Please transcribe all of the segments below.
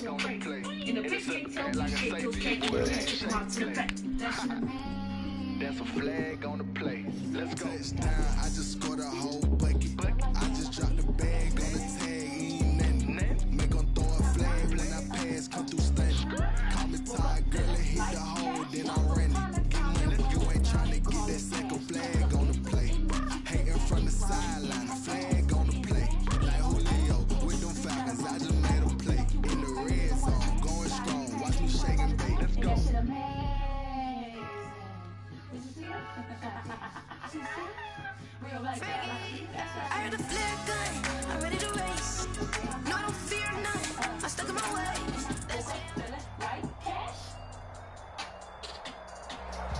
In a pitch, they tell me shit, till take your chest to come out to the back. That's a flag on the play. Let's go. Touchdown, I just scored a whole bucket. I just dropped the bag on the tag, ain't nothing. Make 'em throw a flag when I pass, come through stunning. Call me tired, girl, it hit the hole, then I'm running. Get money, you ain't trying to get that second flag on the play. Hating from the sideline, flag on the play. Like Julio, with them Falcons, I just made them play. In the red zone, going strong, watch me shake and bake. Let's go. I heard the flare gun, I'm ready to race. No, I don't fear none, I'm stuck in my ways.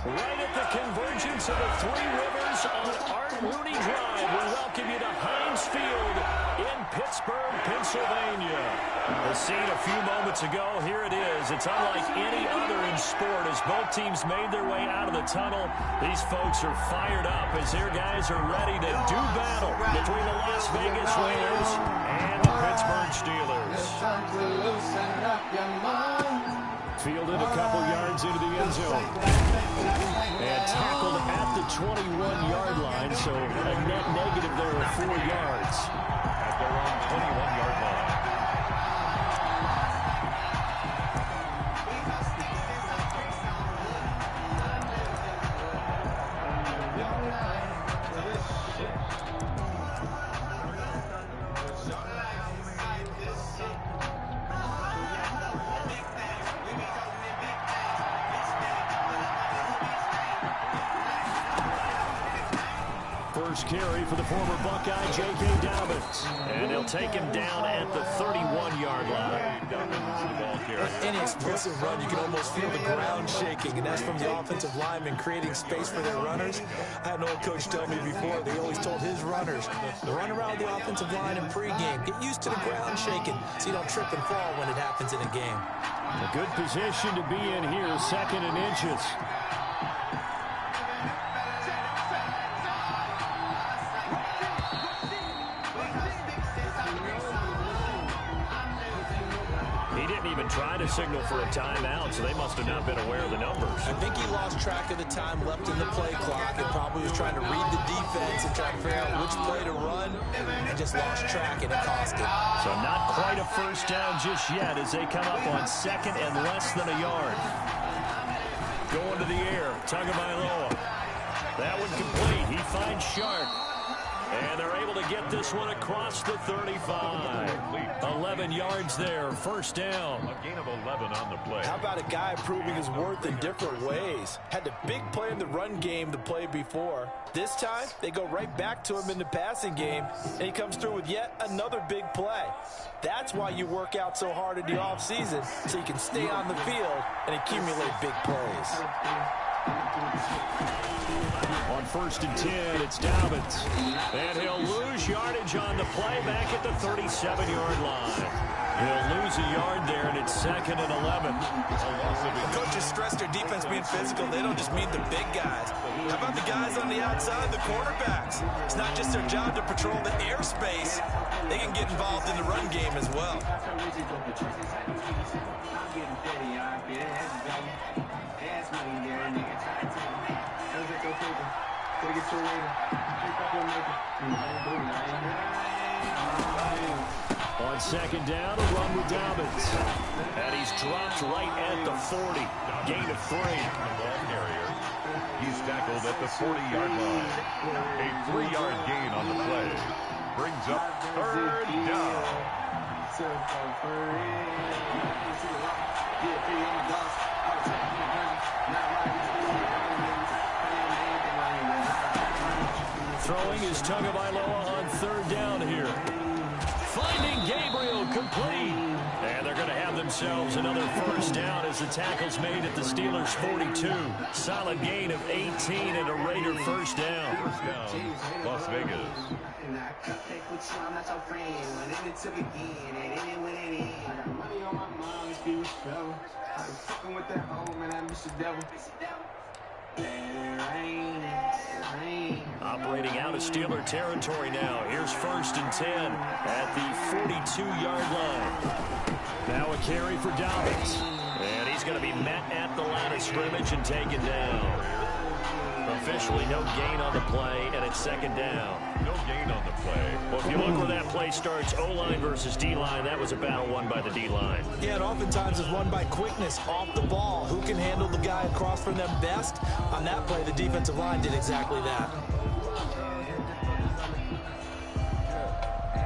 Right at the convergence of the Three Rivers on Art Rooney Drive, we welcome you to Heinz Field in Pittsburgh, Pennsylvania. The scene a few moments ago, here it is. It's unlike any other in sport as both teams made their way out of the tunnel. These folks are fired up as their guys are ready to do battle between the Las Vegas Raiders and the Pittsburgh Steelers. Fielded a couple yards into the end zone. And tackled at the 21-yard line, so a net negative there of 4 yards. At their own 21-yard line. First carry for the former Buckeye, J.K. Dobbins. And he'll take him down at the 31-yard line. Any explosive run, you can almost feel the ground shaking, and that's from the offensive linemen creating space for their runners. I had an old coach tell me before, they always told his runners to run around the offensive line in pregame. Get used to the ground shaking so you don't trip and fall when it happens in a game. A good position to be in here, 2nd and inches. Trying to signal for a timeout, so they must have not been aware of the numbers. I think he lost track of the time left in the play clock and probably was trying to read the defense and try to figure out which play to run and just lost track and it cost him. So not quite a first down just yet as they come up on 2nd and less than a yard. Going to the air, Tagovailoa. That one complete. He finds Sharp. And they're able to get this one across the 35. 11 yards there, first down. A gain of 11 on the play. How about a guy proving his worth in different ways? Had the big play in the run game to play before. This time, they go right back to him in the passing game, and he comes through with yet another big play. That's why you work out so hard in the offseason, so you can stay on the field and accumulate big plays. On 1st and 10, it's Dobbins. And he'll lose yardage on the play back at the 37-yard line. He'll lose a yard there, and it's 2nd and 11. Coaches stress their defense being physical. They don't just mean the big guys. How about the guys on the outside, the quarterbacks? It's not just their job to patrol the airspace. They can get involved in the run game as well. On 2nd down, a run with Dobbins. And he's dropped right at the 40. Gain of 3. The ball carrier. He's tackled at the 40-yard line. A 3-yard gain on the play. Brings up 3rd down. Throwing is Tagovailoa on 3rd down here. Finding Gabriel complete. And they're going to have themselves another first down as the tackle's made at the Steelers' 42. Solid gain of 18 and a Raider first down. First down, Las Vegas. Operating out of Steeler territory now. Here's 1st and 10 at the 42-yard line. Now a carry for Dobbins. And he's going to be met at the line of scrimmage and taken down. Officially no gain on the play, and it's second down. No gain on the play. Well, if you look where that play starts, O-line versus D-line, that was a battle won by the D-line. Yeah, and oftentimes it's won by quickness off the ball. Who can handle the guy across from them best? On that play, the defensive line did exactly that.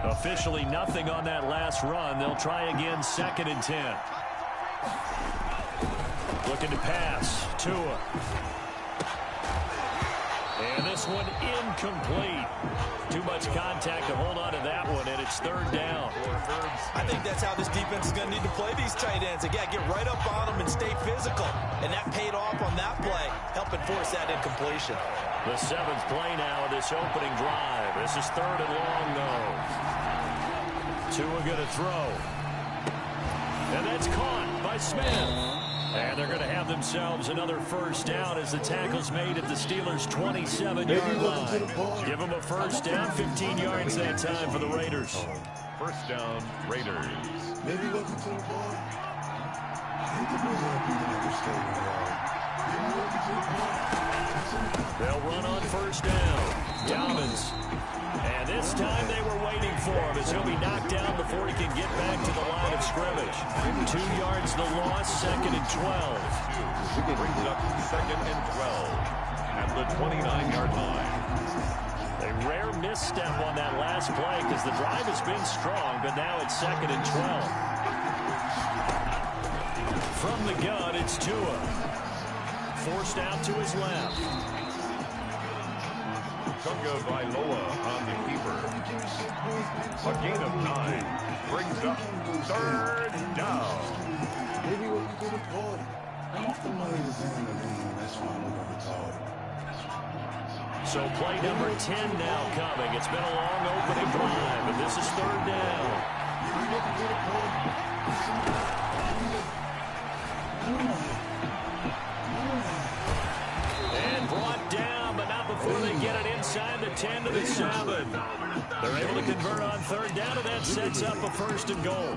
Officially nothing on that last run. They'll try again, 2nd and 10. Looking to pass. Tua. And this one incomplete. Too much contact to hold on to that one, and it's 3rd down. I think that's how this defense is going to need to play these tight ends. They got to get right up on them and stay physical. And that paid off on that play, helping force that incompletion. The 7th play now of this opening drive. This is 3rd and long, though. Tua going to throw. And that's caught by Smith. And they're going to have themselves another first down as the tackle's made at the Steelers' 27-yard line. Give them a first down, 15 yards that time for the Raiders. First down, Raiders. Maybe looking to the ball. They'll run on first down. Dobbins. And this time they were waiting for him as he'll be knocked down before he can get back to the line of scrimmage. 2 yards the loss, 2nd and 12. Brings up 2nd and 12 at the 29-yard line. A rare misstep on that last play because the drive has been strong, but now it's 2nd and 12. From the gun, it's Tua. Forced out to his left. Tunga Vailoa on the keeper. A gain of 9 brings up 3rd down. Maybe what you did at party. The money was in the game. That's why I'm going to talk. So play number 10 now coming. It's been a long opening drive, and this is 3rd down. And brought down, but not before they get it inside the 10 to the 7. They're able to convert on 3rd down, and that sets up a 1st and goal.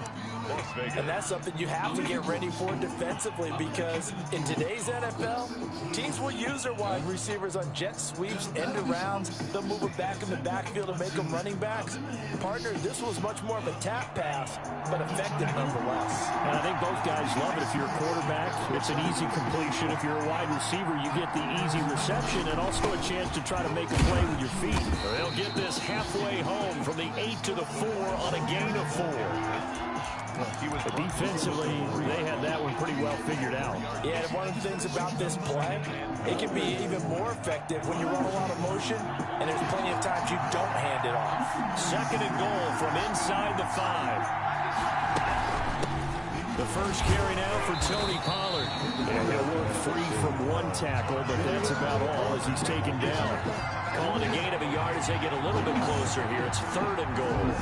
And that's something you have to get ready for defensively, because in today's NFL, teams will use their wide receivers on jet sweeps, end arounds. They'll move them back in the backfield and make them running backs. Partner, this was much more of a tap pass, but effective nonetheless. And I think both guys love it. If you're a quarterback, it's an easy completion. If you're a wide receiver, you get the easy reception and also a chance to try to make a play with your feet. They'll get this halfway home from the 8 to the 4 on a gain of 4. But defensively, they had that one pretty well figured out. Yeah, and one of the things about this play, it can be even more effective when you run a lot of motion, and there's plenty of times you don't hand it off. 2nd and goal from inside the 5. The first carry now for Tony Pollard. And he'll work free from one tackle, but that's about all as he's taken down. Calling a gain of a yard as they get a little bit closer here. It's 3rd and goal.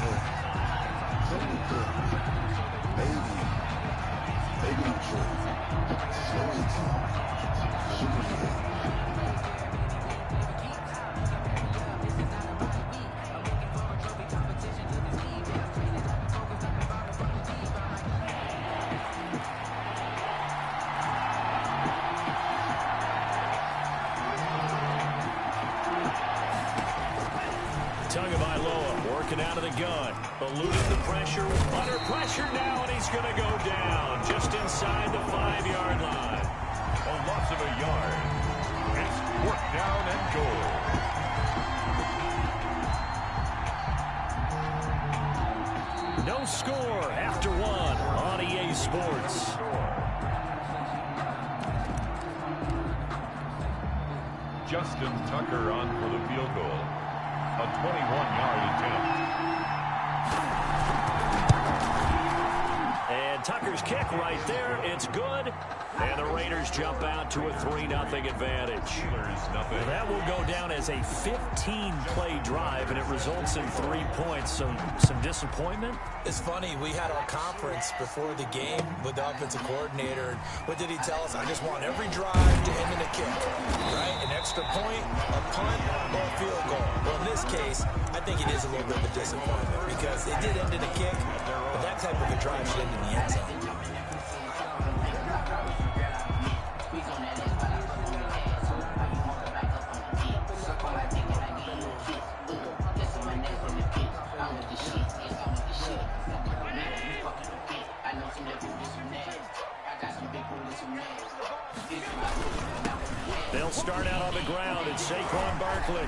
Tagovailoa working out of the gun, eluding the pressure, under pressure now, and he's going to go down just inside the 5-yard line. A loss of a yard. It's 4th down and goal. No score after 1 on EA Sports. Justin Tucker on for the field goal. A 21-yard attempt. And Tucker's kick right there. It's good. And the Raiders jump out to a 3-0 advantage. That will go down as a 15-play drive, and it results in 3 points. So some disappointment? It's funny, we had our conference before the game with the offensive coordinator. What did he tell us? I just want every drive to end in a kick, right? An extra point, a punt, or a field goal. Well, in this case, I think it is a little bit of a disappointment because it did end in a kick, but that type of a drive should end in the end zone. They'll start out on the ground. It's Saquon Barkley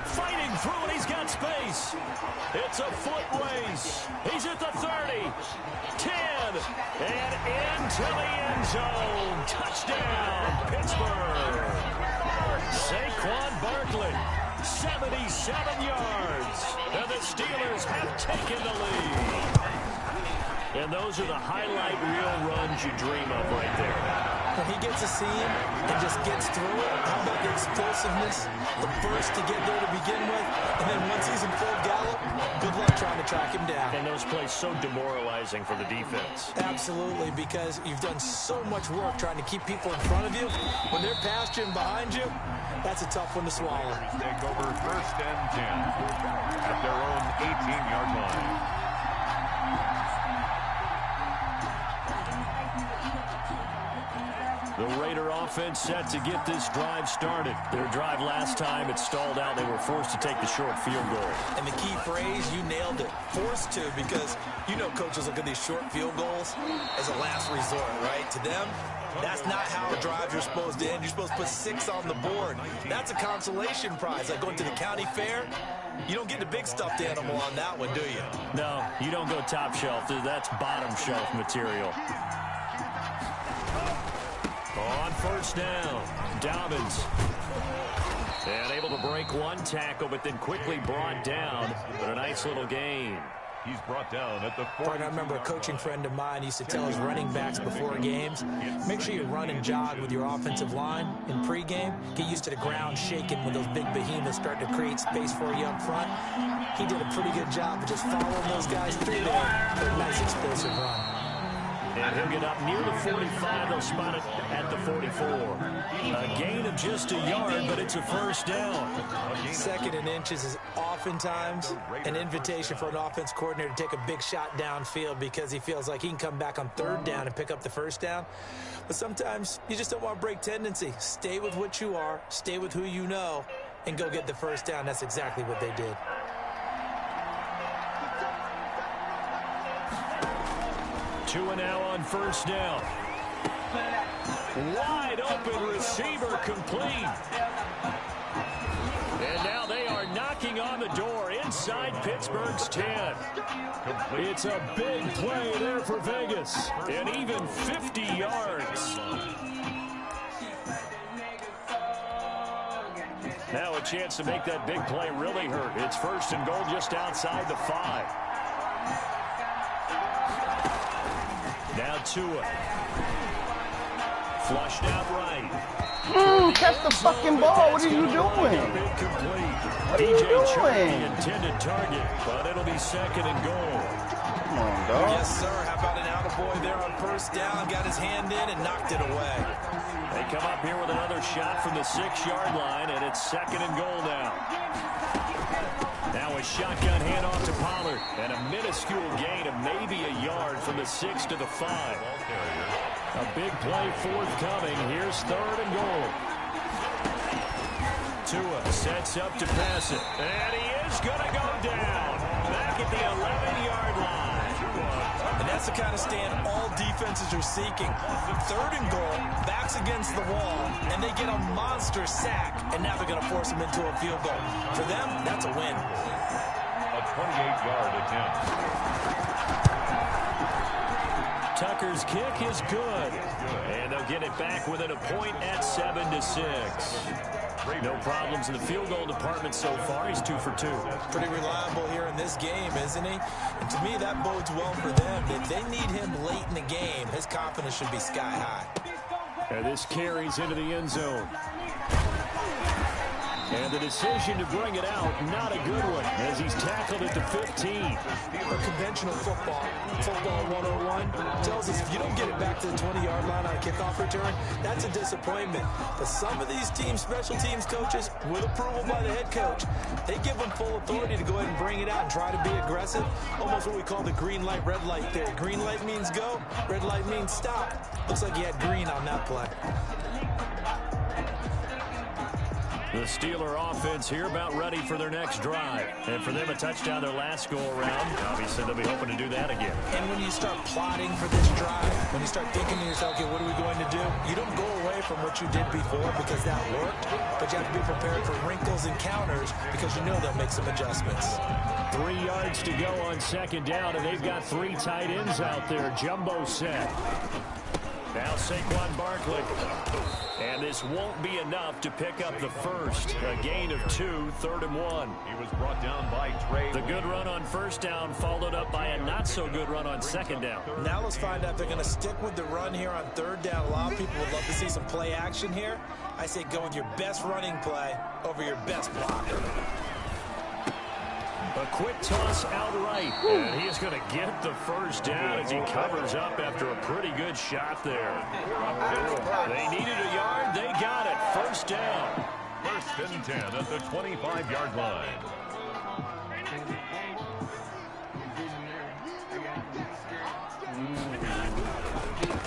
fighting through, and he's got space. It's a foot race. He's at the 30, 10, and into the end zone. Touchdown, Pittsburgh. Saquon Barkley, 77 yards, and the Steelers have taken the lead. And those are the highlight reel runs you dream of right there. When he gets a seam and just gets through it, how about the explosiveness? The burst to get there to begin with, and then once he's in full gallop, good luck trying to track him down. And those plays so demoralizing for the defense. Absolutely, because you've done so much work trying to keep people in front of you. When they're past you and behind you, that's a tough one to swallow. Take over 1st and 10 at their own 18-yard line. The Raider offense set to get this drive started. Their drive last time, it stalled out. They were forced to take the short field goal. And the key phrase, you nailed it. Forced to, because you know coaches look at these short field goals as a last resort, right? To them, that's not how a drive you're supposed to end. You're supposed to put 6 on the board. That's a consolation prize. Like going to the county fair, you don't get the big stuffed animal on that one, do you? No, you don't go top shelf. That's bottom shelf material. On 1st down, Dobbins. And able to break one tackle, but then quickly brought down. But a nice little gain. He's brought down at the 40. I remember a coaching friend of mine used to tell his running backs before games, make sure you run and jog with your offensive line in pregame. Get used to the ground shaking when those big behemoths start to create space for you up front. He did a pretty good job of just following those guys through there for a nice explosive run. And he'll get up near the 45. They'll spot it at the 44. A gain of just a yard, but it's a 1st down. 2nd and inches is oftentimes an invitation for an offense coordinator to take a big shot downfield because he feels like he can come back on 3rd down and pick up the 1st down. But sometimes you just don't want to break tendency. Stay with what you are, stay with who you know, and go get the 1st down. That's exactly what they did. Two and now on 1st down. Wide open receiver complete. And now they are knocking on the door inside Pittsburgh's 10. It's a big play there for Vegas. And even 50 yards. Now a chance to make that big play really hurt. It's 1st and goal just outside the 5. Now Tua. Flushed out right. Catch the fucking ball. What are you doing? What are you doing? The intended target, but it'll be 2nd and goal. Come on, dog. Yes, sir. How about an attaboy there on 1st down? Got his hand in and knocked it away. They come up here with another shot from the 6-yard line, and it's 2nd and goal now. Now a shotgun handoff to Pollard, and a minuscule gain of maybe a yard from the 6 to the 5. A big play forthcoming. Here's 3rd and goal. Tua sets up to pass it, and he is going to go down. Back at the 11-yard line. And that's the kind of stand all defenses are seeking. 3rd and goal, backs against the wall, and they get a monster sack, and now they're going to force them into a field goal. For them, that's a win. A 28-yard attempt. Tucker's kick is good. And they'll get it back within a point at 7-6. No problems in the field goal department so far. He's 2 for 2. Pretty reliable here in this game, isn't he? And to me, that bodes well for them. If they need him late in the game, his confidence should be sky high. And this carries into the end zone. And the decision to bring it out, not a good one, as he's tackled at the 15. A conventional football 101, tells us if you don't get it back to the 20-yard line on a kickoff return, that's a disappointment. But some of these special teams coaches, with approval by the head coach, they give them full authority to go ahead and bring it out and try to be aggressive. Almost what we call the green light, red light theory. Green light means go, red light means stop. Looks like he had green on that play. The Steeler offense here about ready for their next drive. And for them, a touchdown their last go-around. Obviously, they'll be hoping to do that again. And when you start plotting for this drive, when you start thinking to yourself, okay, what are we going to do? You don't go away from what you did before because that worked, but you have to be prepared for wrinkles and counters because you know they'll make some adjustments. 3 yards to go on second down, and they've got 3 tight ends out there. Jumbo set. Now Saquon Barkley. And this won't be enough to pick up the first. A gain of 2, 3rd and 1. He was brought down by Trey. The good run on first down followed up by a not-so-good run on second down. Now let's find out if they're going to stick with the run here on 3rd down. A lot of people would love to see some play action here. I say go with your best running play over your best blocker. A quick toss outright, and he's going to get the first down as he covers up after a pretty good shot there. They needed a yard. They got it. First down. 1st and 10 at the 25-yard line.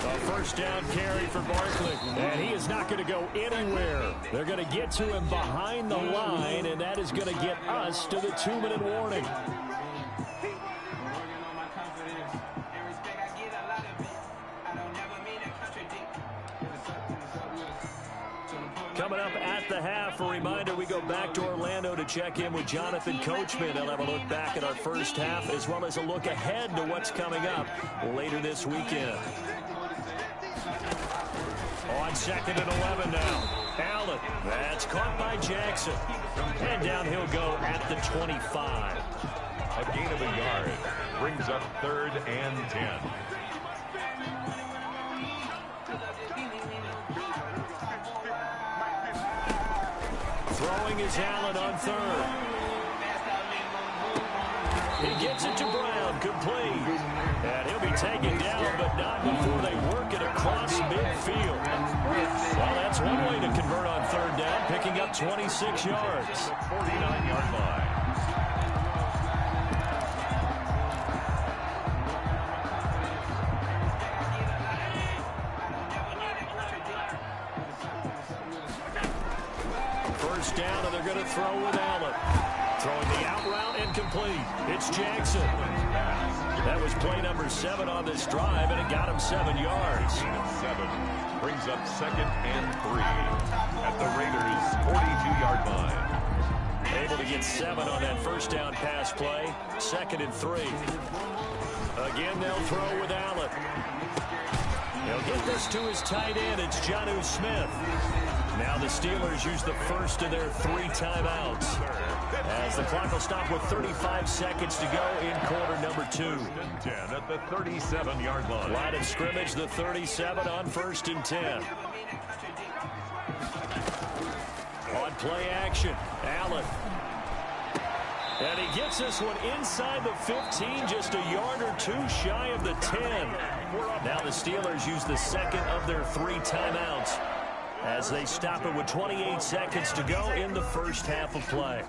A first down carry for Barkley, and he is not going to go anywhere. They're going to get to him behind the line, and that is going to get us to the 2-minute warning. Coming up at the half, a reminder, we go back to Orlando to check in with Jonathan Coachman. He'll have a look back at our first half as well as a look ahead to what's coming up later this weekend. On 2nd and 11 now. Allen, that's caught by Jackson. And down he'll go at the 25. A gain of a yard. Brings up 3rd and 10. Throwing is Allen on 3rd. He gets it to Brown, complete. And he'll be taken down, but not before they work it across midfield. Well, that's one way to convert on 3rd down, picking up 26 yards. 49-yard line. First down, and they're going to throw with Allen. Throwing the out route and complete. It's Jackson. That was play number 7 on this drive, and it got him 7 yards. 7 brings up 2nd and 3 at the Raiders' 42-yard line. Able to get 7 on that first down pass play. 2nd and 3. Again, they'll throw with Allen. He'll get this to his tight end. It's Jonnu Smith. Now the Steelers use the first of their 3 timeouts, as the clock will stop with 35 seconds to go in quarter number 2. 10 at the 37-yard line. Line of scrimmage, the 37 on 1st and 10. On play action, Allen. And he gets this one inside the 15, just a yard or 2 shy of the 10. Now the Steelers use the 2nd of their 3 timeouts, as they stop it with 28 seconds to go in the first half of play.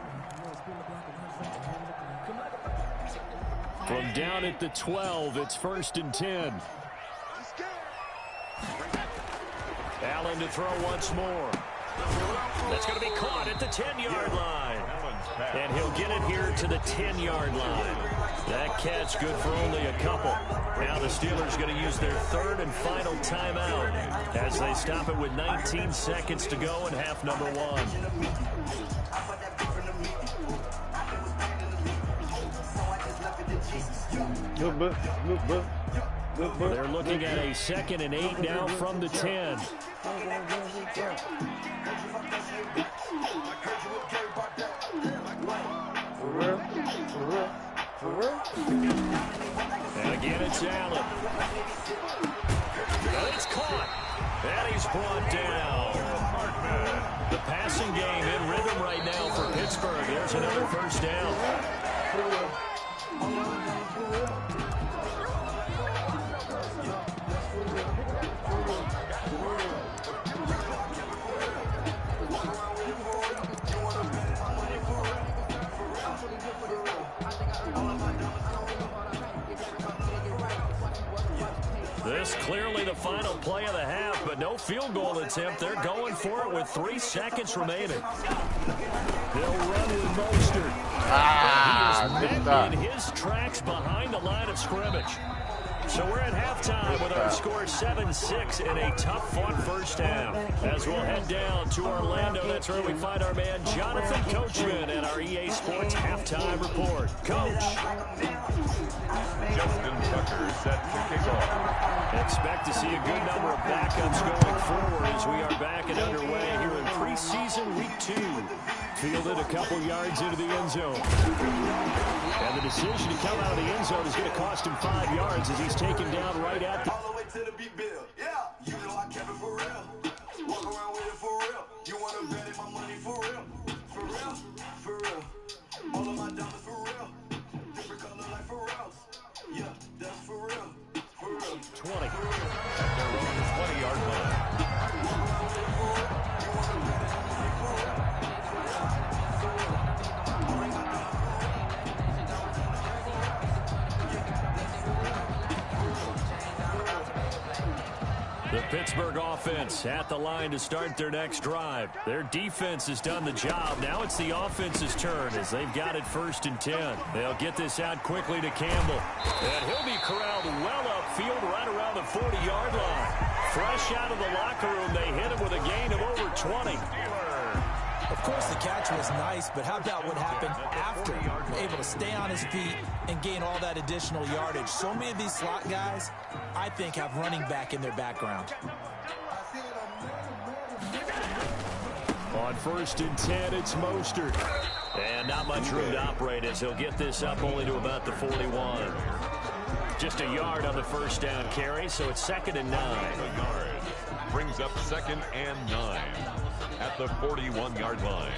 From down at the 12, it's 1st and 10. Allen to throw once more. That's going to be caught at the 10-yard line. And he'll get it here to the 10-yard line. That catch good for only a couple. Now the Steelers going to use their 3rd and final timeout as they stop it with 19 seconds to go in half number 1. They're looking at a 2nd and 8 now from the 10. And again, it's Allen. And it's caught. And he's is brought down. The passing game in rhythm right now for Pittsburgh. There's another first down. This clearly the final play of the half, but no field goal attempt. They're going for it with 3 seconds remaining. They'll run with Mostert. He is met in his tracks behind the line of scrimmage. So we're at halftime with our score 7-6 in a tough-fought first half. As we'll head down to Orlando, that's where we find our man Jonathan Coachman at our EA Sports Halftime Report. Coach. Justin Tucker set to kick off. Expect to see a good number of backups going forward as we are back and underway here in preseason week 2. Fielded a couple yards into the end zone. And the decision to come out of the end zone is going to cost him 5 yards as he's taken down right at the... All the way to the big bill. Yeah, you know I kept it for real. Walk around with it for real. You want to bet it, my money for real. For real, for real. All of my diamonds for real. Different color like for real. Yeah, that's for real. For real. 20. At their own 20-yard line. The Pittsburgh offense at the line to start their next drive. Their defense has done the job. Now it's the offense's turn as they've got it 1st and 10. They'll get this out quickly to Campbell. And he'll be corralled well upfield right around the 40-yard line. Fresh out of the locker room, they hit him with a gain of over 20. Of course, the catch was nice, but how about what happened after? Able to stay on his feet and gain all that additional yardage. So many of these slot guys, I think, have running back in their background. On 1st and 10, it's Mostert. And not much room to operate as he'll get this up only to about the 41. Just a yard on the first down carry, so it's 2nd and 9. Brings up 2nd and 9 at the 41-yard line.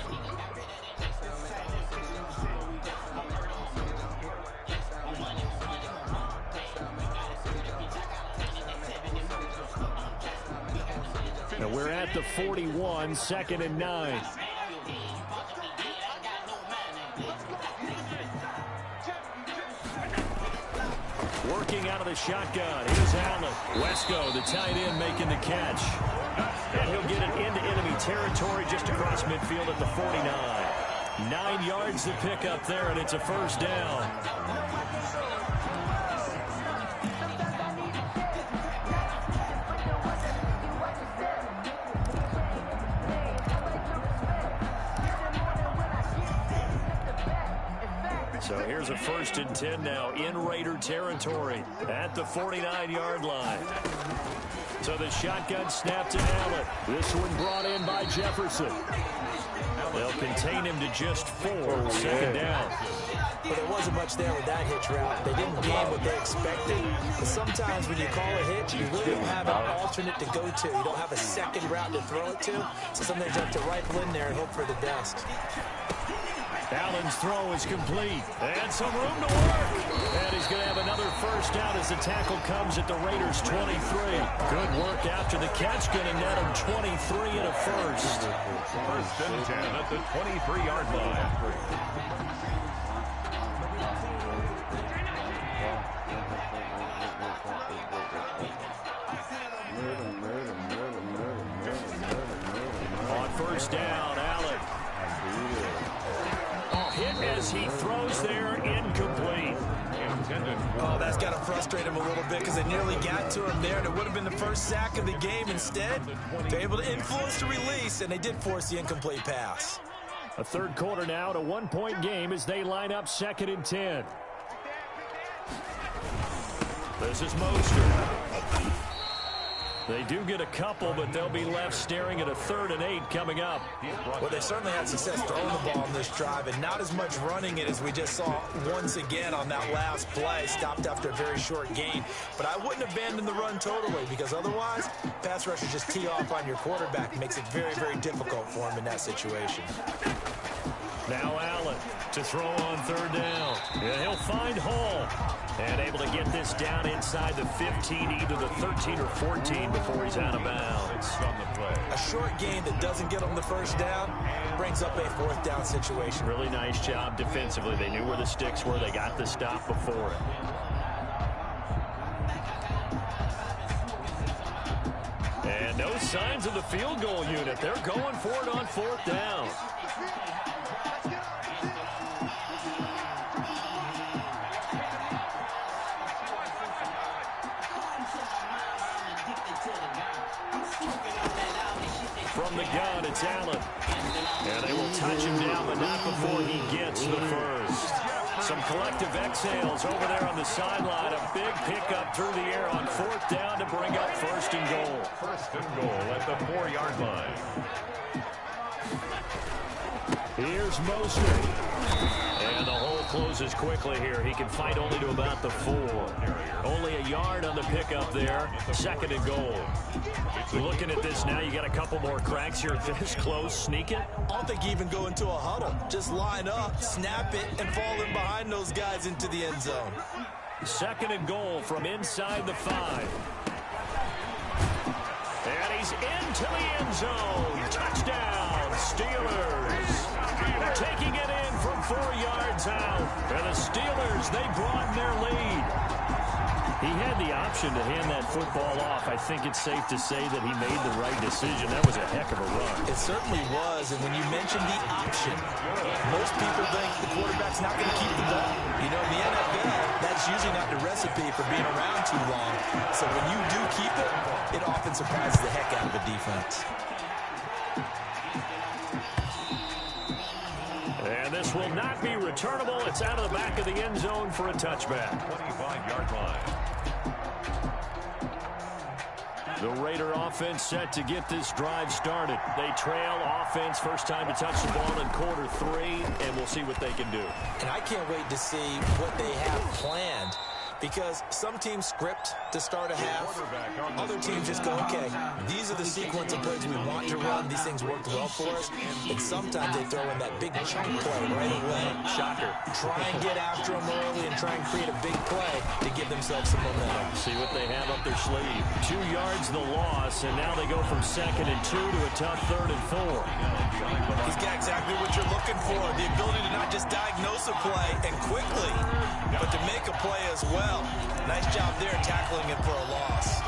And we're at the 41, 2nd and 9. Working out of the shotgun. Here's Allen. Wesco, the tight end, making the catch. And he'll get it into enemy territory just across midfield at the 49. 9 yards to pick up there, and it's a first down. So here's a 1st and 10 now in Raider territory at the 49-yard line. So the shotgun snap to Allen. This one brought in by Jefferson. They'll contain him to just 4. 2nd down. But there wasn't much there with that hitch route. They didn't gain what they expected. But sometimes when you call a hitch, you really don't have an alternate to go to. You don't have a second route to throw it to. So sometimes you have to rifle in there and hope for the best. Allen's throw is complete. And some room to work. And he's going to have another first down as the tackle comes at the Raiders' 23. Good work after the catch. Going to net him 23 and a first. 1st and 10 at the 23-yard line. On 1st down, Allen. Hit as he throws there, incomplete. Oh, that's got to frustrate him a little bit because they nearly got to him there, and it would have been the first sack of the game. Instead, they're able to influence the release, and they did force the incomplete pass. A 3rd quarter now, and a 1-point game as they line up 2nd and 10. This is Mostert. They do get a couple, but they'll be left staring at a 3rd and 8 coming up. Well, they certainly had success throwing the ball on this drive, and not as much running it as we just saw once again on that last play. Stopped after a very short gain. But I wouldn't abandon the run totally, because otherwise, pass rushers just tee off on your quarterback. It makes it very, very difficult for him in that situation. Now Allen to throw on 3rd down. And he'll find Hall. And able to get this down inside the 15, either the 13 or 14 before he's out of bounds. A short gain that doesn't get him the 1st down brings up a 4th down situation. Really nice job defensively. They knew where the sticks were. They got the stop before it. And no signs of the field goal unit. They're going for it on 4th down. From the gun, it's Allen. And they will touch him down, but not before he gets the 1st. Some collective exhales over there on the sideline. A big pickup through the air on 4th down to bring up 1st and goal. 1st and goal at the 4-yard line. Here's Mostert. And the hole closes quickly here. He can fight only to about the 4. Only a yard on the pickup there. 2nd and goal. Looking at this now, you got a couple more cracks here this close. Sneak it? I don't think you even go into a huddle. Just line up, snap it, and fall in behind those guys into the end zone. 2nd and goal from inside the 5. And he's into the end zone. Touchdown, Steelers. Taking it in from 4 yards out. And the Steelers, they broaden their lead. He had the option to hand that football off. I think it's safe to say that he made the right decision. That was a heck of a run. It certainly was, and when you mention the option, most people think the quarterback's not going to keep the ball. You know, in the NFL, that's usually not the recipe for being around too long. So when you do keep it, it often surprises the heck out of a defense. And this will not be returnable. It's out of the back of the end zone for a touchback. 25-yard line. The Raider offense set to get this drive started. They trail offense, first time to touch the ball in quarter 3, and we'll see what they can do. And I can't wait to see what they have planned, because some teams script to start a half. Other teams just go, okay, these are the sequence of plays we want to run. These things worked well for us. And sometimes they throw in that big chunk play right away. Shocker. Try and get after them early and try and create a big play to give themselves some momentum. See what they have up their sleeve. 2 yards the loss, and now they go from 2nd and 2 to a tough 3rd and 4. He's got exactly what you're looking for. The ability to not just diagnose a play and quickly, but to make a play as well. Nice job there tackling it for a loss.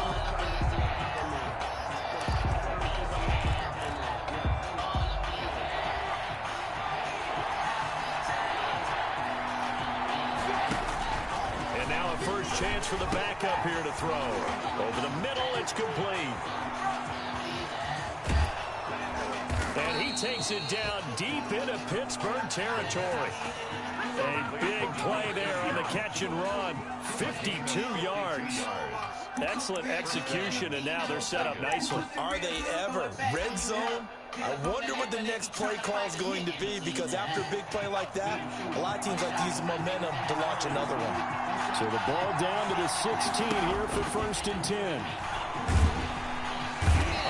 And now a first chance for the backup here to throw. Over the middle, it's complete. And he takes it down deep into Pittsburgh territory. A big play there on the catch and run. 52 yards. Excellent execution, and now they're set up nicely. Are they ever? Red zone? I wonder what the next play call is going to be, because after a big play like that, a lot of teams like to use the momentum to launch another one. So the ball down to the 16 here for 1st and 10.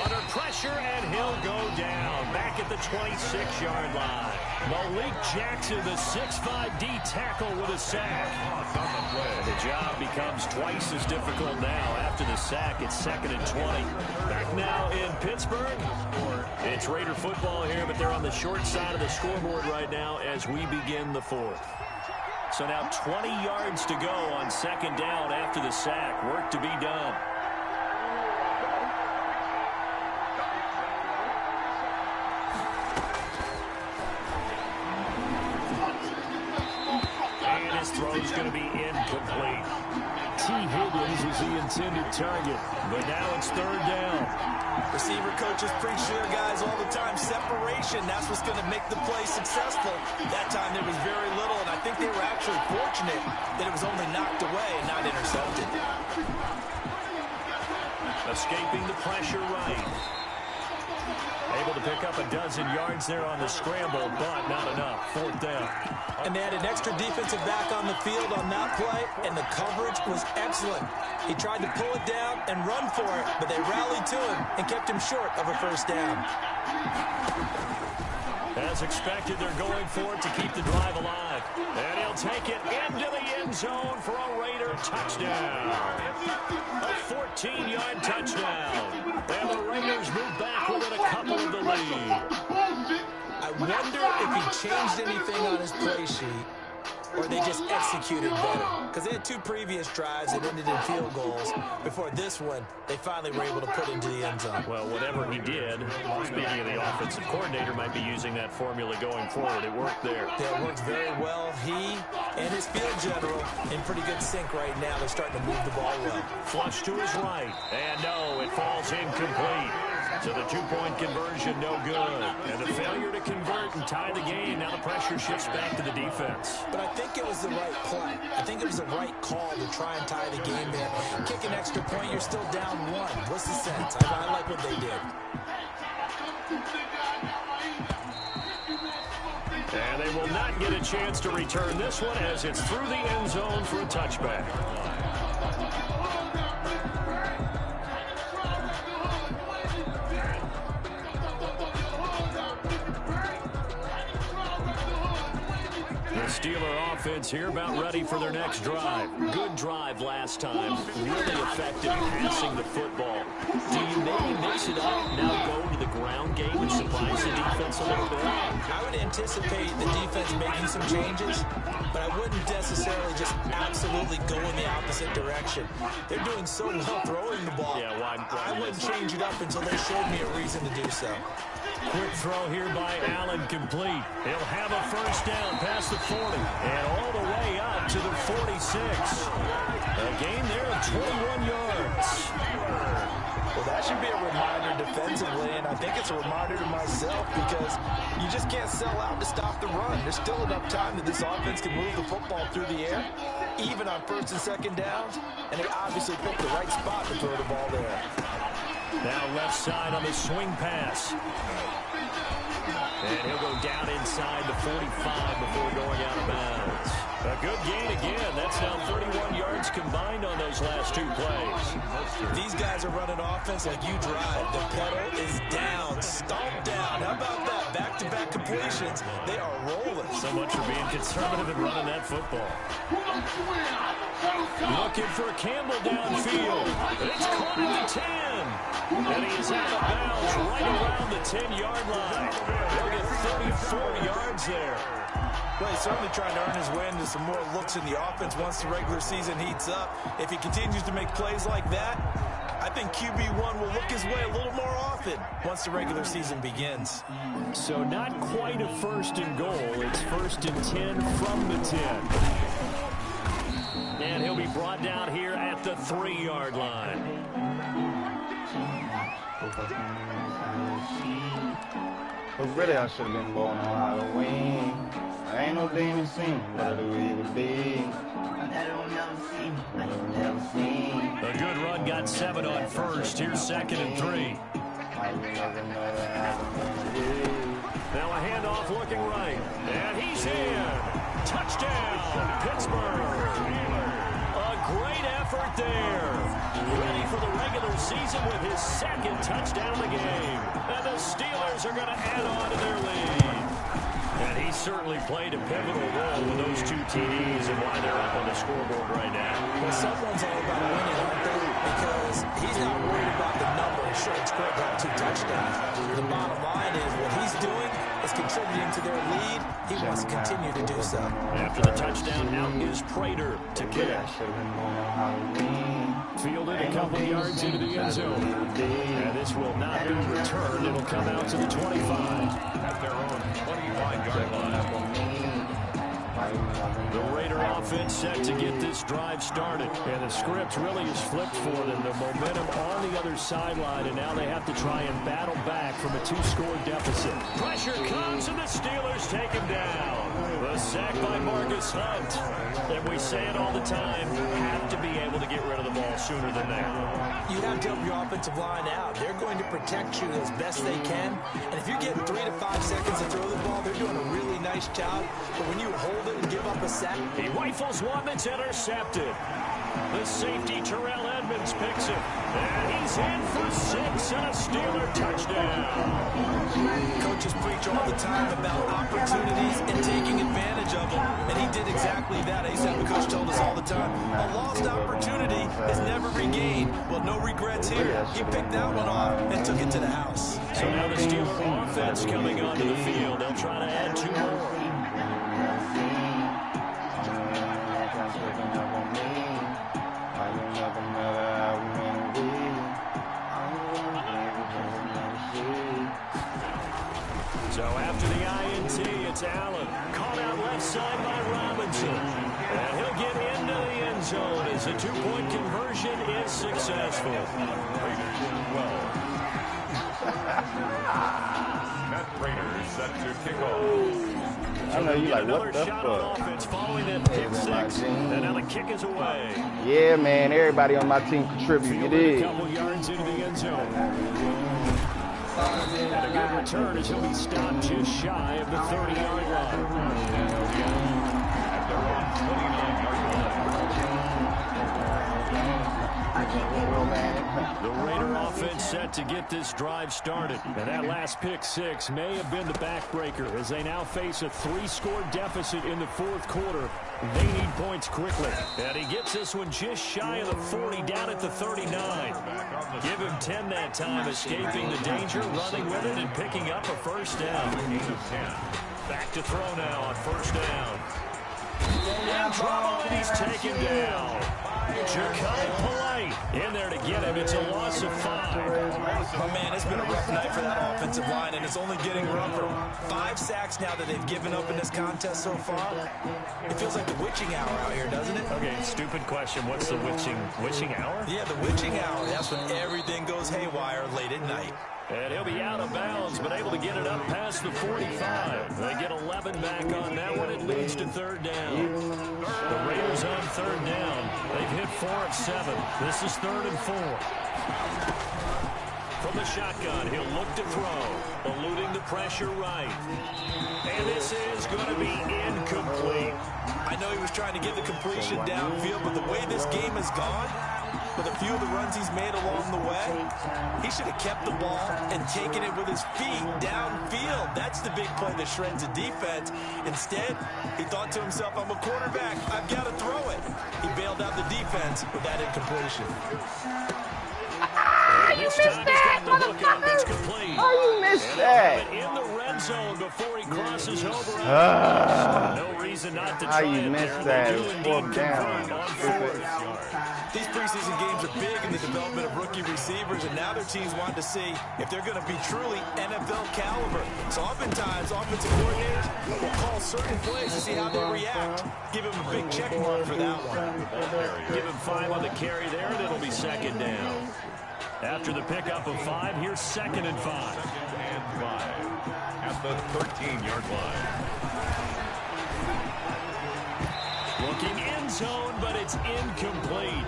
Under pressure, and he'll go down. Back at the 26-yard line. Malik Jackson, the 6'5" D tackle with a sack. The job becomes twice as difficult now. After the sack, it's 2nd and 20. Back now in Pittsburgh. It's Raider football here, but they're on the short side of the scoreboard right now as we begin the 4th. So now 20 yards to go on 2nd down after the sack. Work to be done. And his throw's going to be incomplete. T. Higgins was the intended target, but now it's 3rd down. Receiver coaches preach to their guys all the time. Separation, that's what's going to make the play successful. That time there was very little, and I think they were actually fortunate that it was only knocked away and not intercepted. Escaping the pressure right. Able to pick up a dozen yards there on the scramble, but not enough. 4th down. And they had an extra defensive back on the field on that play, and the coverage was excellent. He tried to pull it down and run for it, but they rallied to him and kept him short of a 1st down. As expected, they're going for it to keep the drive alive. And he'll take it into the end zone for a Raider touchdown. A 14-yard touchdown. And the Raiders move back within a couple of the lead. I wonder if he changed anything on his play sheet, or they just executed better. Because they had 2 previous drives that ended in field goals. Before this one, they finally were able to put into the end zone. Well, whatever he did, speaking of the offensive coordinator, might be using that formula going forward. It worked there. Yeah, it worked very well. He and his field general in pretty good sync right now. They're starting to move the ball well. Flush to his right. And no, it falls incomplete. So the 2-point conversion, no good. And the failure to convert and tie the game. Now the pressure shifts back to the defense. But I think it was the right play. I think it was the right call to try and tie the game there. Kick an extra point, you're still down 1. What's the sense? I like what they did. And they will not get a chance to return this one as it's through the end zone for a touchback. Steeler offense here about ready for their next drive. Good drive last time. Really effective passing the football. Do you maybe mix it up, now go to the ground game and surprise the defense a little bit? I would anticipate the defense making some changes, but I wouldn't necessarily just absolutely go in the opposite direction. They're doing so well throwing the ball. Yeah, I wouldn't change it up until they showed me a reason to do so. Quick throw here by Allen, complete. He'll have a 1st down past the 40 and all the way up to the 46. A gain there of 21 yards. Well, that should be a reminder defensively, and I think it's a reminder to myself because you just can't sell out to stop the run. There's still enough time that this offense can move the football through the air, even on 1st and 2nd downs, and they obviously picked the right spot to throw the ball there. Now left side on the swing pass. And he'll go down inside the 45 before going out of bounds. A good gain again. That's now 31 yards combined on those last 2 plays. These guys are running offense like you drive. The pedal is down, stomped down. How about that? Back-to-back completions. They are rolling. So much for being conservative and running that football. Looking for Campbell downfield. It's caught at the 10. And he's out of bounds right around the 10-yard line. They'll get 34 yards there. Well, he's certainly trying to earn his way into some more looks in the offense once the regular season heats up. If he continues to make plays like that, I think QB1 will look his way a little more often once the regular season begins. So not quite a 1st and goal. It's 1st and 10 from the 10. And he'll be brought down here at the 3-yard line. But really, I should have been born on Halloween. I ain't no demon seen, but I do evil deeds. A good run, got 7 on 1st. Here's 2nd and 3. Now a handoff looking right. And he's in. Touchdown, Pittsburgh. A great effort there. Ready for the regular season with his 2nd touchdown of the game. And the Steelers are going to add on to their lead. And he certainly played a pivotal role with those 2 TDs and why they're up on the scoreboard right now. Well, someone's all about winning, aren't they? Because he's not worried about the number. Sure, it's great to have 2 touchdowns. The bottom line is what he's doing is contributing to their lead. He wants to continue to do so. After the touchdown, out is Prater to kick. Fielded a couple yards into the end zone. And this will not be returned. It'll come out to the 25. At their own 25-yard line. The Raider offense set to get this drive started. And the script really is flipped for them. The momentum on the other sideline, and now they have to try and battle back from a 2-score deficit. Pressure comes, and the Steelers take him down. The sack by Marcus Hunt. And we say it all the time, have to be able to get rid of the ball sooner than that. You have to help your offensive line out. They're going to protect you as best they can. And if you're getting 3 to 5 seconds to throw the ball, they're doing a really nice job. But when you hold it and give up a sack, he rifles one that's intercepted. The safety, Terrell Edmonds, picks it. And he's in for 6 and a Steeler touchdown. Coaches preach all the time about opportunities and taking advantage of them. And he did exactly that. I used to have a coach told us all the time, a lost opportunity is never regained. Well, no regrets here. He picked that one off and took it to the house. So now the Steeler offense coming onto the field. They'll try to add 2 more. So after the INT, it's Allen. Caught out left side by Robinson. And he'll get into the end zone as a 2-point conversion is successful. Matt Prater set to kick off. I know you like, what the fuck? Following that pick 6, and now the kick is away. Yeah, man, everybody on my team contribute. It is. A couple yards into the end zone. And a good return as he'll be stopped just shy of the 30-yard line. At their own 29-yard line. The Raider offense set to get this drive started. And that last pick 6 may have been the backbreaker as they now face a 3-score deficit in the 4th quarter. They need points quickly. And he gets this one just shy of the 40, down at the 39. Give him 10 that time, escaping the danger, running with it, and picking up a first down. Back to throw now on first down. In trouble, and he's taken down. Ja'Kai Polite in there to get him. It's a loss of 5. Oh, man, it's been a rough night for that offensive line, and it's only getting rougher. 5 sacks now that they've given up in this contest so far. It feels like the witching hour out here, doesn't it? Okay, stupid question. What's the witching hour? Yeah, the witching hour. That's when everything goes haywire late at night. And he'll be out of bounds, but able to get it up past the 45. They get 11 back on that one. It leads to 3rd down. The Raiders on 3rd down. They've hit 4 of 7. This is 3rd and 4. From the shotgun, he'll look to throw, eluding the pressure right. And this is going to be incomplete. I know he was trying to get the completion downfield, but the way this game has gone, with a few of the runs he's made along the way, he should have kept the ball and taken it with his feet downfield. That's the big play that shreds the defense. Instead, he thought to himself, I'm a quarterback, I've got to throw it. He bailed out the defense with that incompletion. You missed that, motherfucker! Oh, you missed that! In the red zone before he crosses over. No reason not to try. How you missed that? It was 4th down. These preseason games are big in the development of rookie receivers, and now their teams want to see if they're going to be truly NFL caliber. So oftentimes, offensive coordinators will call certain plays to see how they react. Give him a big check mark for that one. Give him 5 on the carry there, and it'll be 2nd down. After the pickup of 5, here's 2nd and 5. 2nd and 5 at the 13-yard line. Looking end zone, but it's incomplete.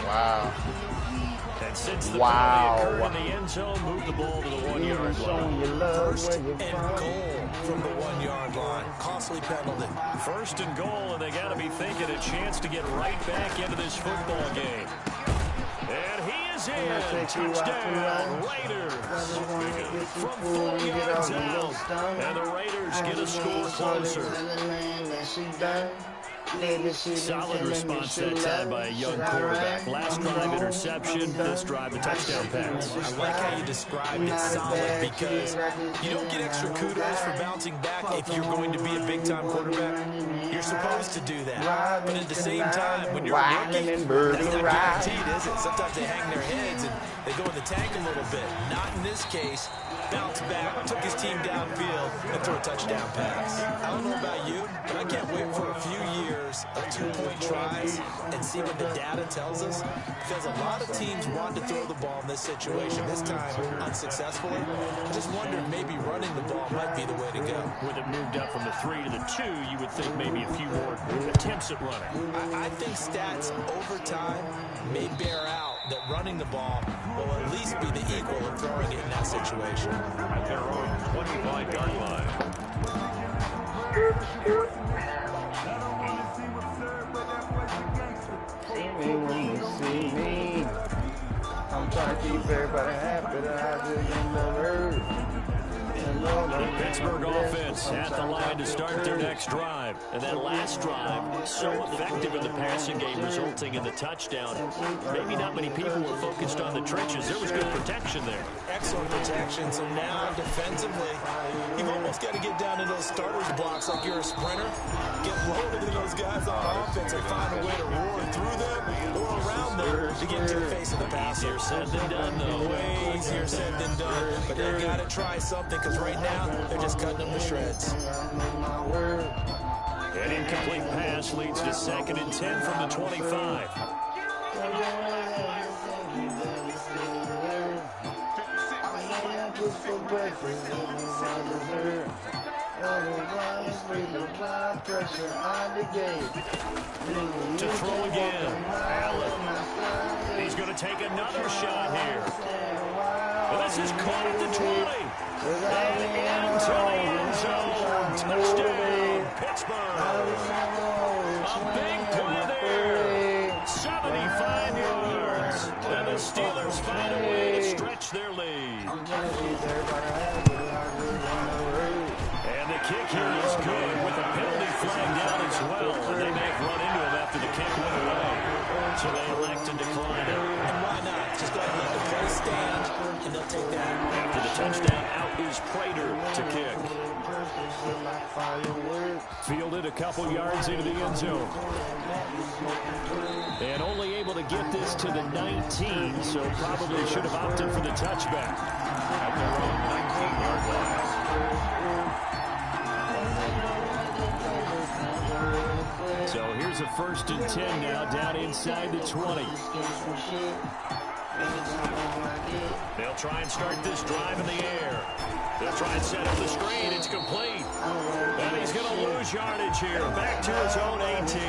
Wow. And since the play occurred in the end zone, move the ball to the 1-yard line. 1st and goal from the 1-yard line. Costly penalty. 1st and goal, and they got to be thinking a chance to get right back into this football game. And he is in. Touchdown, Raiders. From 4 yards out. And the Raiders get a score closer. Solid response that time by a young quarterback. Last drive interception, this drive a touchdown pass. I like how you described it solid, because you don't get extra kudos for bouncing back if you're going to be a big-time quarterback. You're supposed to do that. But at the same time, when you're a rookie, that's not guaranteed, is it? Sometimes they hang their heads, and They go in the tank a little bit. Not in this case. Bounce back, took his team downfield, and threw a touchdown pass. I don't know about you, but I can't wait for a few years of 2-point tries and see what the data tells us. Because a lot of teams want to throw the ball in this situation. This time, unsuccessfully. I just wonder if maybe running the ball might be the way to go. With it moved up from the 3 to the 2, you would think maybe a few more attempts at running. I think stats over time may bear out that running the ball will at least be the equal of throwing it in that situation. At their own 25-yard line. See me when you see me. I'm trying to keep everybody happy that I just in the word. The Pittsburgh offense at the line to start their next drive. And that last drive, so effective in the passing game, resulting in the touchdown. Maybe not many people were focused on the trenches. There was good protection there. Excellent protection. So now, defensively, you've almost got to get down to those starters blocks like you're a sprinter. Get loaded in those guys on offense and find a way to roar through them or around them to get into the face of the passer. Easier said than done, though. Way easier said than done. But they got to try something because right now, they're just cutting them to shreds. An incomplete pass leads to 2nd and 10 from the 25. To throw again. Allen. He's going to take another shot here. Well, this is caught at the 20. And into the end zone. Touchdown, Pittsburgh. A big play there. 75 yards. And the Steelers find a way to stretch their lead. And the kick here is good with a penalty flag down as well. And they may have run into him after the kick went away. So they elect to decline it. And why not? Just go ahead and let the play stand, and they'll take that. After the touchdown, out is Prater to kick. Fielded a couple yards into the end zone. And only able to get this to the 19, so probably should have opted for the touchback. At their own 19-yard line. So here's a 1st and 10 now, down inside the 20. They'll try and start this drive in the air. They'll try and set up the screen. It's complete. And he's going to lose yardage here. Back to his own 18.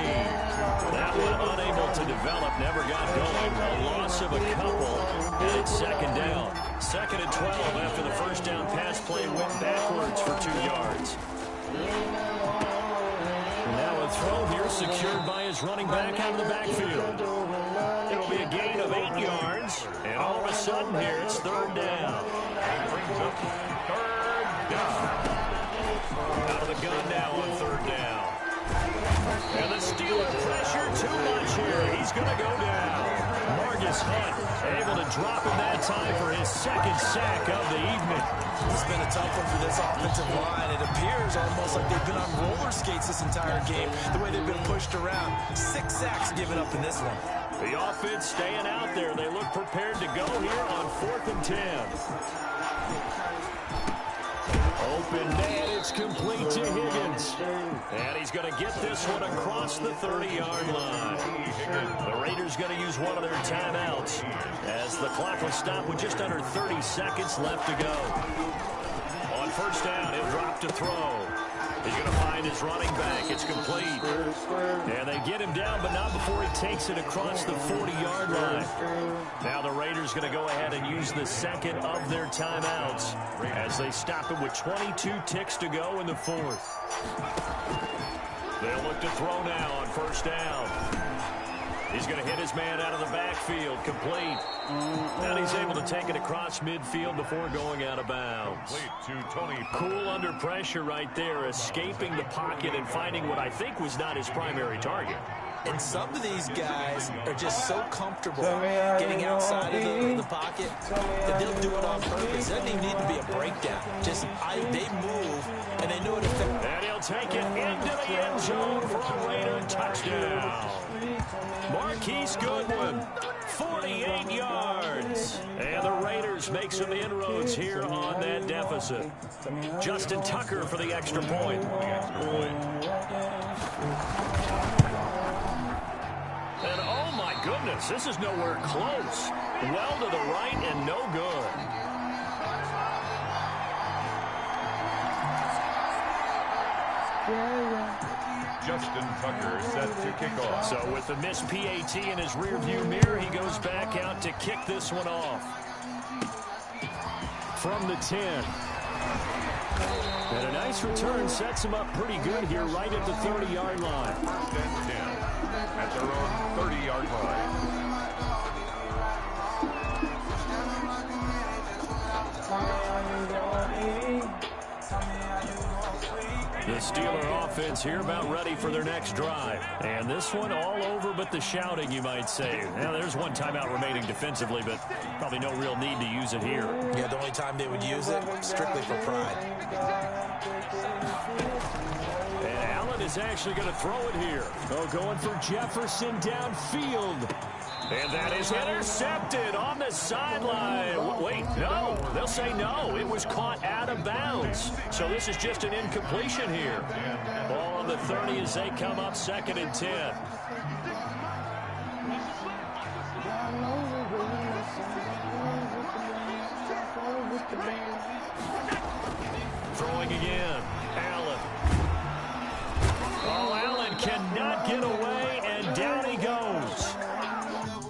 That one unable to develop, never got going. A loss of a couple, and it's 2nd down. 2nd and 12 after the first down pass play went backwards for 2 yards. Now a throw here secured by his running back out of the backfield. It'll be a gain of 8 yards, and all of a sudden here it's 3rd down. Brings up 3rd down. Out of the gun now on 3rd down. And the Steelers pressure too much here. He's going to go down. Marcus Hunt able to drop him that time for his 2nd sack of the evening. It's been a tough one for this offensive line. It appears almost like they've been on roller skates this entire game, the way they've been pushed around. 6 sacks given up in this one. The offense staying out there. They look prepared to go here on 4th and 10. Open man, it's complete to Higgins. And he's going to get this one across the 30-yard line. The Raiders going to use one of their timeouts as the clock will stop with just under 30 seconds left to go. On 1st down, he'll drop to throw. He's going to find his running back. It's complete. And they get him down, but not before he takes it across the 40-yard line. Now the Raiders going to go ahead and use the 2nd of their timeouts as they stop it with 22 ticks to go in the 4th. They'll look to throw now on 1st down. He's going to hit his man out of the backfield, complete. And he's able to take it across midfield before going out of bounds. Complete to Tony. Cool under pressure right there, escaping the pocket and finding what I think was not his primary target. And some of these guys are just so comfortable getting outside of the pocket that they'll do it on purpose. It doesn't even need to be a breakdown. Just they move, and they know it affects. And he'll take it into the end zone for a Raider touchdown. Marquise Goodwin, 48 yards. And the Raiders make some inroads here on that deficit. Justin Tucker for the extra point. And oh my goodness, this is nowhere close. Well to the right and no good. Justin Tucker set to kick off. So with the missed PAT in his rearview mirror, he goes back out to kick this one off. From the 10. And a nice return sets him up pretty good here right at the 30-yard line. First and 10 at their own 30-yard line. The Steeler offense here about ready for their next drive. And this one all over but the shouting, you might say. Now, there's one timeout remaining defensively, but probably no real need to use it here. Yeah, the only time they would use it, strictly for pride. And Allen is actually going to throw it here. Oh, going for Jefferson downfield. And that is intercepted on the sideline. Wait, no. They'll say no. It was caught out of bounds. So this is just an incompletion here. Ball on the 30 as they come up 2nd and 10. Throwing again. Allen. Oh, Allen cannot get away